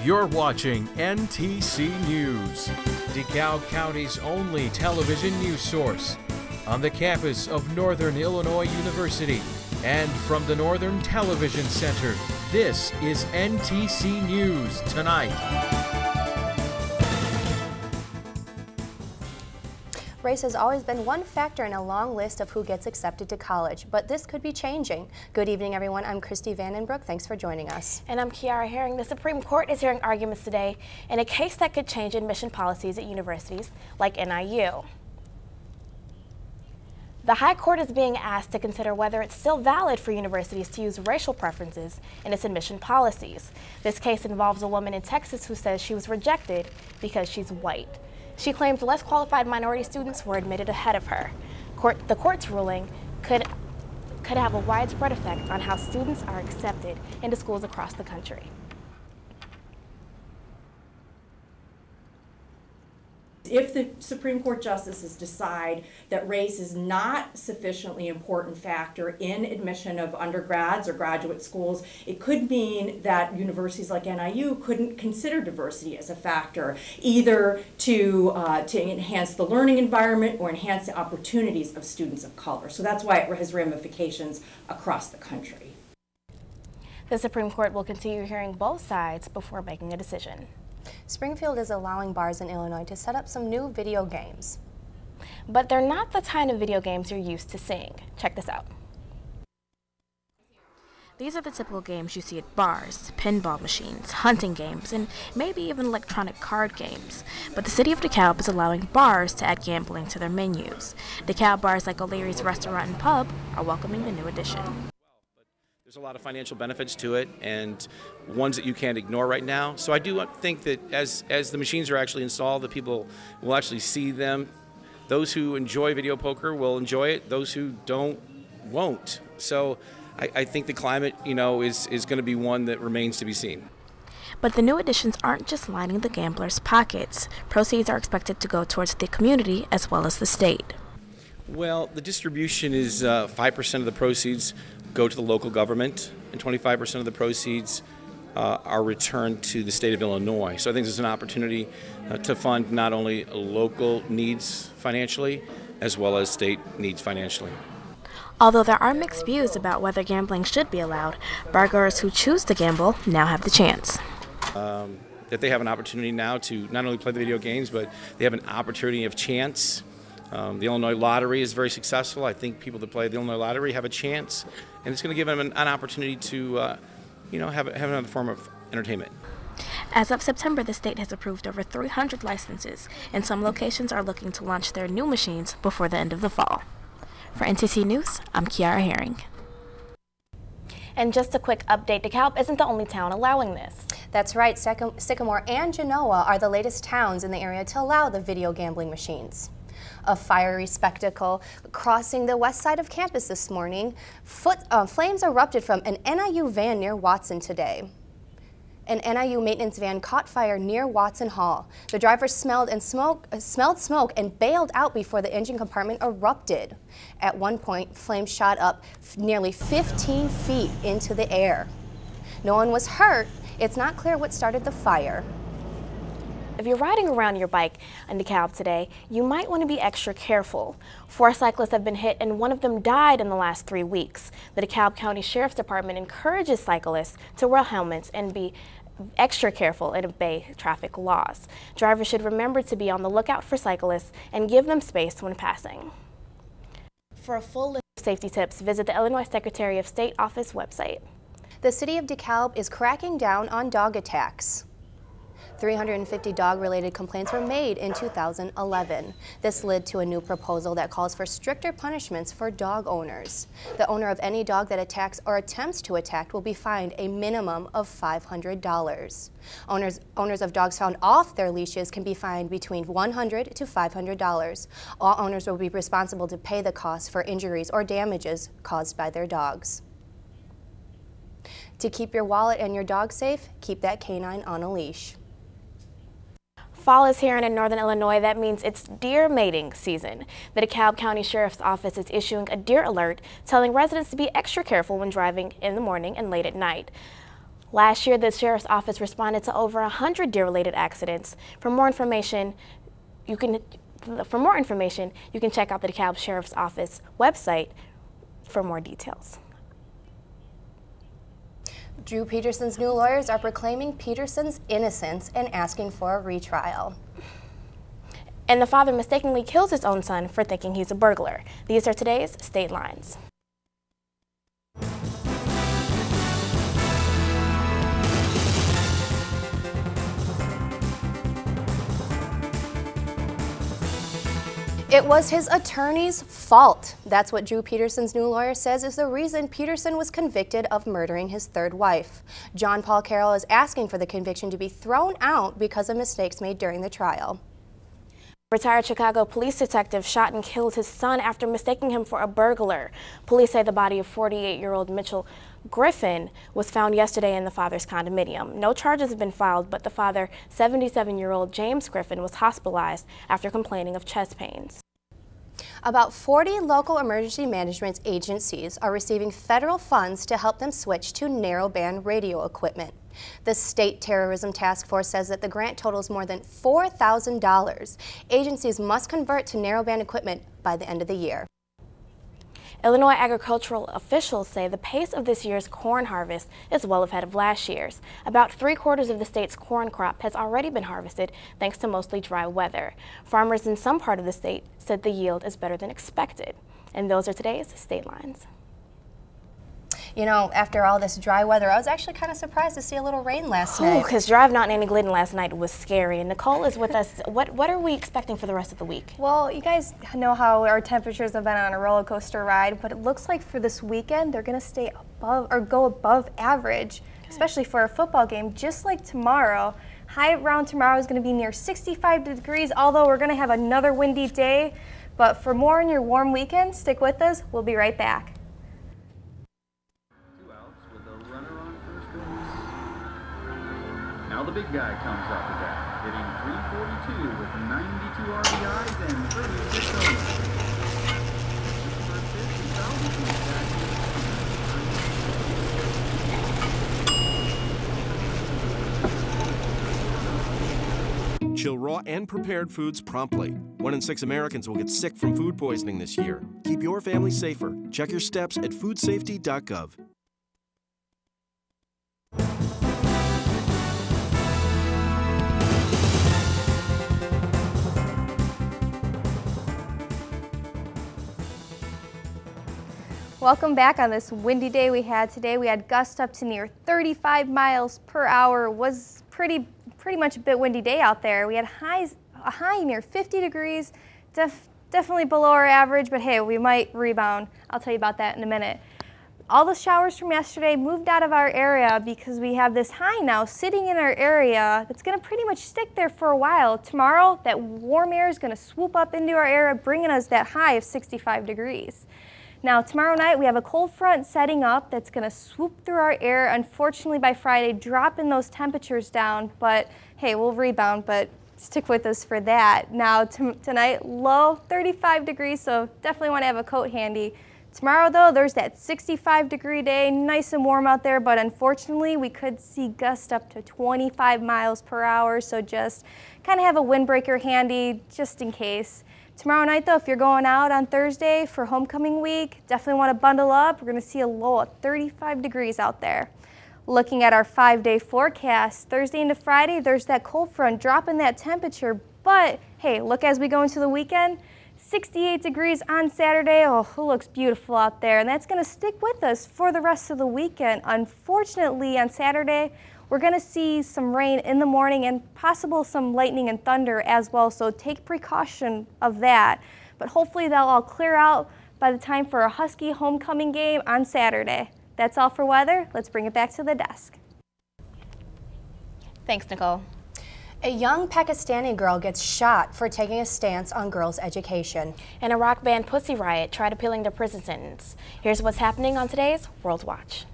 You're watching NTC News, DeKalb County's only television news source, on the campus of Northern Illinois University and from the Northern Television Center. This is NTC News Tonight. Race has always been one factor in a long list of who gets accepted to college, but this could be changing. Good evening, everyone. I'm Christy Vandenbroek. Thanks for joining us. And I'm Kiara Herring. The Supreme Court is hearing arguments today in a case that could change admission policies at universities like NIU. The High Court is being asked to consider whether it's still valid for universities to use racial preferences in its admission policies. This case involves a woman in Texas who says she was rejected because she's white. She claims less qualified minority students were admitted ahead of her. The court's ruling could have a widespread effect on how students are accepted into schools across the country. If the Supreme Court justices decide that race is not a sufficiently important factor in admission of undergrads or graduate schools, it could mean that universities like NIU couldn't consider diversity as a factor, either to enhance the learning environment or enhance the opportunities of students of color. So that's why it has ramifications across the country. The Supreme Court will continue hearing both sides before making a decision. Springfield is allowing bars in Illinois to set up some new video games. But they're not the kind of video games you're used to seeing. Check this out. These are the typical games you see at bars, pinball machines, hunting games, and maybe even electronic card games. But the city of DeKalb is allowing bars to add gambling to their menus. DeKalb bars like O'Leary's Restaurant and Pub are welcoming the new addition. There's a lot of financial benefits to it, and ones that you can't ignore right now. So I do think that as the machines are actually installed, the people will actually see them. Those who enjoy video poker will enjoy it. Those who don't won't. So I think the climate, is going to be one that remains to be seen. But the new additions aren't just lining the gamblers' pockets. Proceeds are expected to go towards the community as well as the state. Well, the distribution is 5% of the proceeds go to the local government, and 25% of the proceeds are returned to the state of Illinois. So I think there's an opportunity to fund not only local needs financially, as well as state needs financially. Although there are mixed views about whether gambling should be allowed, bargoers who choose to gamble now have the chance. That they have an opportunity now to not only play the video games, but they have an opportunity of chance. The Illinois Lottery is very successful. I think people that play the Illinois Lottery have a chance, and it's going to give them an opportunity to, have another form of entertainment. As of September, the state has approved over 300 licenses, and some locations are looking to launch their new machines before the end of the fall. For NTC News, I'm Kiara Herring. And just a quick update, DeKalb isn't the only town allowing this. That's right, Sycamore and Genoa are the latest towns in the area to allow the video gambling machines. A fiery spectacle crossing the west side of campus this morning. Flames erupted from an NIU van near Watson today. An NIU maintenance van caught fire near Watson Hall. The driver smelled smoke and bailed out before the engine compartment erupted. At one point, flames shot up nearly 15 feet into the air. No one was hurt. It's not clear what started the fire. If you're riding around your bike in DeKalb today, you might want to be extra careful. 4 cyclists have been hit and one of them died in the last 3 weeks. The DeKalb County Sheriff's Department encourages cyclists to wear helmets and be extra careful and obey traffic laws. Drivers should remember to be on the lookout for cyclists and give them space when passing. For a full list of safety tips, visit the Illinois Secretary of State Office website. The city of DeKalb is cracking down on dog attacks. 350 dog-related complaints were made in 2011. This led to a new proposal that calls for stricter punishments for dog owners. The owner of any dog that attacks or attempts to attack will be fined a minimum of $500. Owners of dogs found off their leashes can be fined between $100 to $500. All owners will be responsible to pay the cost for injuries or damages caused by their dogs. To keep your wallet and your dog safe, keep that canine on a leash. Fall is here in Northern Illinois. That means it's deer mating season. The DeKalb County Sheriff's Office is issuing a deer alert, telling residents to be extra careful when driving in the morning and late at night. Last year, the Sheriff's Office responded to over 100 deer-related accidents. For more information, you can check out the DeKalb Sheriff's Office website for more details. Drew Peterson's new lawyers are proclaiming Peterson's innocence and asking for a retrial. And the father mistakenly kills his own son for thinking he's a burglar. These are today's State Lines. It was his attorney's fault. That's what Drew Peterson's new lawyer says is the reason Peterson was convicted of murdering his third wife. John Paul Carroll is asking for the conviction to be thrown out because of mistakes made during the trial. Retired Chicago police detective shot and killed his son after mistaking him for a burglar. Police say the body of 48-year-old Mitchell Griffin was found yesterday in the father's condominium. No charges have been filed, but the father, 77-year-old James Griffin, was hospitalized after complaining of chest pains. About 40 local emergency management agencies are receiving federal funds to help them switch to narrowband radio equipment. The State Terrorism Task Force says that the grant totals more than $4,000. Agencies must convert to narrowband equipment by the end of the year. Illinois agricultural officials say the pace of this year's corn harvest is well ahead of last year's. About 3/4 of the state's corn crop has already been harvested thanks to mostly dry weather. Farmers in some part of the state said the yield is better than expected. And those are today's State Lines. You know, after all this dry weather, I was actually kind of surprised to see a little rain last night. Because driving out in Annie Glidden last night was scary. And Nicole is with us. What are we expecting for the rest of the week? Well, you guys know how our temperatures have been on a roller coaster ride, but it looks like for this weekend they're going to stay above or go above average, especially for a football game, just like tomorrow. High around tomorrow is going to be near 65 degrees, although we're going to have another windy day. But for more on your warm weekend, stick with us. We'll be right back. Now the big guy comes up to bat, hitting .342 with 92 RBIs and 36 homers. Chill raw and prepared foods promptly. 1 in 6 Americans will get sick from food poisoning this year. Keep your family safer. Check your steps at foodsafety.gov. Welcome back on this windy day we had today. We had gusts up to near 35 miles per hour. It was pretty much a bit windy day out there. We had a high near 50 degrees, definitely below our average, but hey, we might rebound. I'll tell you about that in a minute. All the showers from yesterday moved out of our area because we have this high now sitting in our area that's going to pretty much stick there for a while. Tomorrow, that warm air is going to swoop up into our area, bringing us that high of 65 degrees. Now, tomorrow night, we have a cold front setting up that's going to swoop through our air. Unfortunately, by Friday, dropping those temperatures down. But, hey, we'll rebound, but stick with us for that. Now, tonight, low 35 degrees, so definitely want to have a coat handy. Tomorrow, though, there's that 65-degree day, nice and warm out there, but unfortunately, we could see gusts up to 25 miles per hour, so just kind of have a windbreaker handy just in case. Tomorrow night, though, if you're going out on Thursday for homecoming week, definitely want to bundle up. We're going to see a low of 35 degrees out there. Looking at our 5-day forecast, Thursday into Friday, there's that cold front dropping that temperature. But, hey, look as we go into the weekend, 68 degrees on Saturday. Oh, it looks beautiful out there. And that's going to stick with us for the rest of the weekend. Unfortunately, on Saturday, we're going to see some rain in the morning and possible some lightning and thunder as well, so take precaution of that. But hopefully they'll all clear out by the time for a Husky homecoming game on Saturday. That's all for weather. Let's bring it back to the desk. Thanks, Nicole. A young Pakistani girl gets shot for taking a stance on girls' education. And a rock band Pussy Riot tried appealing their prison sentence. Here's what's happening on today's World Watch.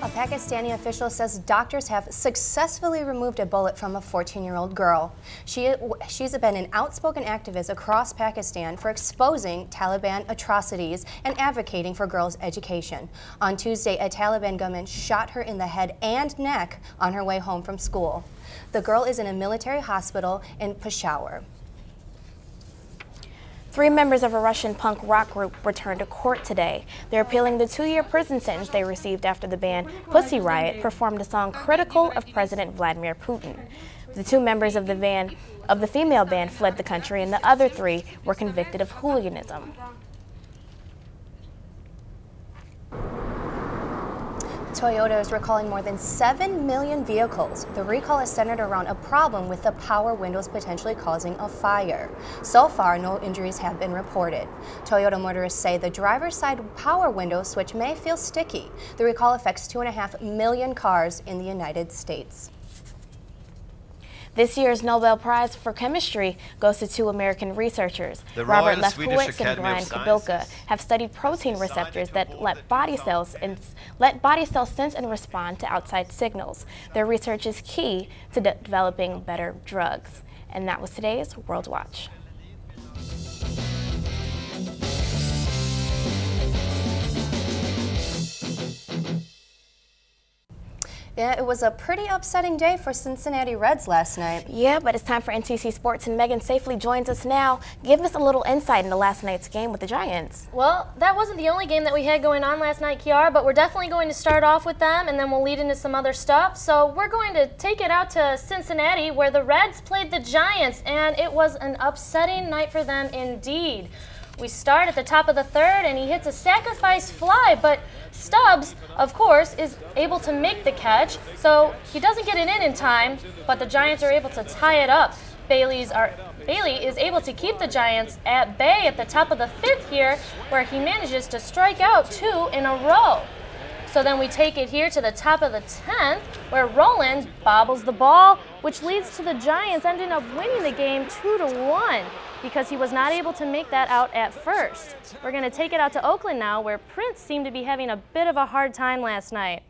A Pakistani official says doctors have successfully removed a bullet from a 14-year-old girl. She's been an outspoken activist across Pakistan for exposing Taliban atrocities and advocating for girls' education. On Tuesday, a Taliban gunman shot her in the head and neck on her way home from school. The girl is in a military hospital in Peshawar. 3 members of a Russian punk rock group returned to court today. They're appealing the 2-year prison sentence they received after the band Pussy Riot performed a song critical of President Vladimir Putin. The 2 members of the female band fled the country, and the other 3 were convicted of hooliganism. Toyota is recalling more than 7 million vehicles. The recall is centered around a problem with the power windows potentially causing a fire. So far, no injuries have been reported. Toyota motorists say the driver's side power window switch may feel sticky. The recall affects 2.5 million cars in the United States. This year's Nobel Prize for Chemistry goes to 2 American researchers. Robert Lefkowitz and Brian Kobilka have studied protein receptors that let body cells sense and respond to outside signals. Their research is key to developing better drugs. And that was today's World Watch. Yeah, it was a pretty upsetting day for Cincinnati Reds last night. Yeah, but it's time for NTC Sports, and Megan safely joins us now. Give us a little insight into last night's game with the Giants. Well, that wasn't the only game that we had going on last night, Kiara, but we're definitely going to start off with them, and then we'll lead into some other stuff. So we're going to take it out to Cincinnati, where the Reds played the Giants, and it was an upsetting night for them indeed. We start at the top of the 3rd, and he hits a sacrifice fly, but Stubbs, of course, is able to make the catch, so he doesn't get it in time, but the Giants are able to tie it up. Bailey is able to keep the Giants at bay at the top of the 5th here, where he manages to strike out 2 in a row. So then we take it here to the top of the 10th, where Roland bobbles the ball, which leads to the Giants ending up winning the game 2-1. Because he was not able to make that out at first. We're going to take it out to Oakland now, where Prince seemed to be having a bit of a hard time last night.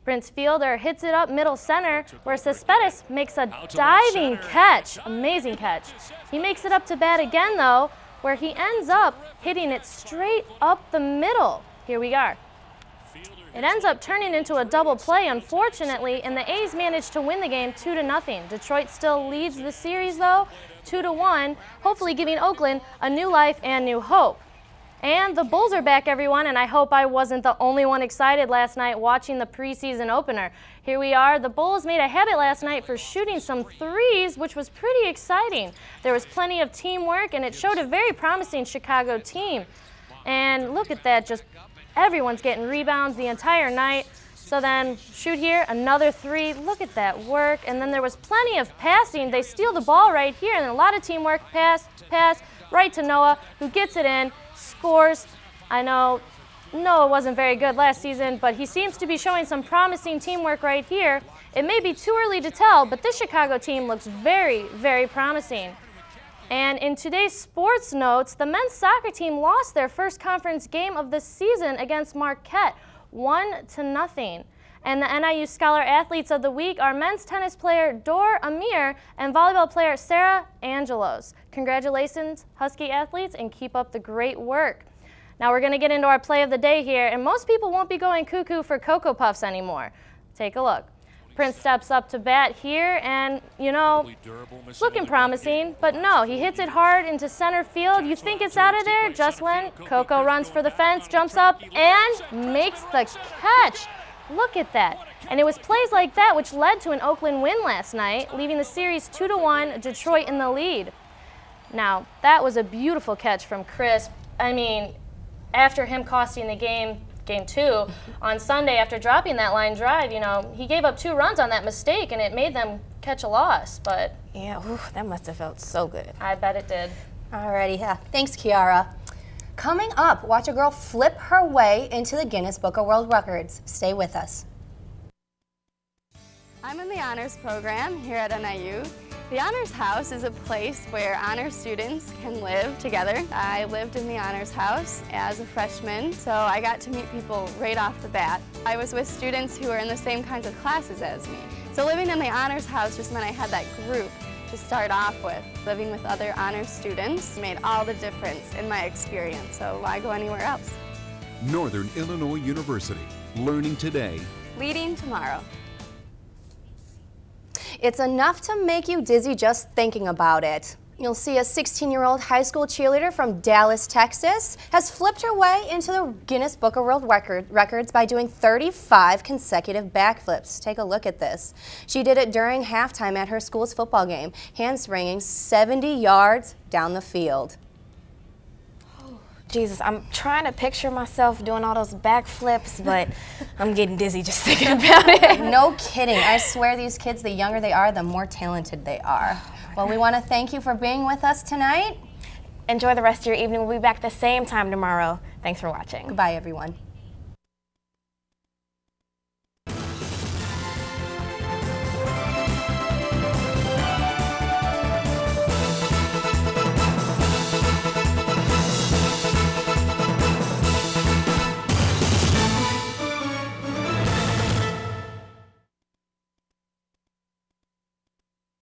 Prince Fielder hits it up middle center, where Cespedes makes a diving catch. Amazing catch. He makes it up to bat again, though, where he ends up hitting it straight up the middle. Here we are. It ends up turning into a double play, unfortunately, and the A's managed to win the game 2-0. Detroit still leads the series, though, 2-1, hopefully giving Oakland a new life and new hope. And the Bulls are back, everyone, and I hope I wasn't the only one excited last night watching the preseason opener. Here we are. The Bulls made a habit last night for shooting some threes, which was pretty exciting. There was plenty of teamwork, and it showed a very promising Chicago team. And look at that, just everyone's getting rebounds the entire night. So then shoot here, another 3. Look at that work. And then there was plenty of passing. They steal the ball right here, and a lot of teamwork. Pass, right to Noah, who gets it in, scores. I know Noah wasn't very good last season, but he seems to be showing some promising teamwork right here. It may be too early to tell, but this Chicago team looks very, very promising. And in today's sports notes, the men's soccer team lost their first conference game of the season against Marquette, 1-0. And the NIU Scholar Athletes of the Week are men's tennis player Dor Amir and volleyball player Sarah Angelos. Congratulations, Husky athletes, and keep up the great work. Now we're going to get into our play of the day here, and most people won't be going cuckoo for Cocoa Puffs anymore. Take a look. Prince steps up to bat here, and, you know, it's looking promising, but no, he hits it hard into center field. You think it's out of there just when Coco runs for the fence, jumps up, and makes the catch. Look at that. And it was plays like that which led to an Oakland win last night, leaving the series 2-1, Detroit in the lead. Now, that was a beautiful catch from Chris. I mean, after him costing the game 2, on Sunday after dropping that line drive, you know, he gave up 2 runs on that mistake, and it made them catch a loss, but... Yeah, that must have felt so good. I bet it did. Alrighty, yeah. Thanks, Kiara. Coming up, watch a girl flip her way into the Guinness Book of World Records. Stay with us. I'm in the Honors Program here at NIU. The Honors House is a place where honors students can live together. I lived in the Honors House as a freshman, so I got to meet people right off the bat. I was with students who were in the same kinds of classes as me. So living in the honors house just meant I had that group to start off with. Living with other honors students made all the difference in my experience, so why go anywhere else? Northern Illinois University, learning today, leading tomorrow. It's enough to make you dizzy just thinking about it. You'll see a 16-year-old high school cheerleader from Dallas, Texas, has flipped her way into the Guinness Book of World Records by doing 35 consecutive backflips. Take a look at this. She did it during halftime at her school's football game, handspringing 70 yards down the field. Jesus, I'm trying to picture myself doing all those backflips, but I'm getting dizzy just thinking about it. No kidding. I swear these kids, the younger they are, the more talented they are. Well, we want to thank you for being with us tonight. Enjoy the rest of your evening. We'll be back the same time tomorrow. Thanks for watching. Goodbye, everyone.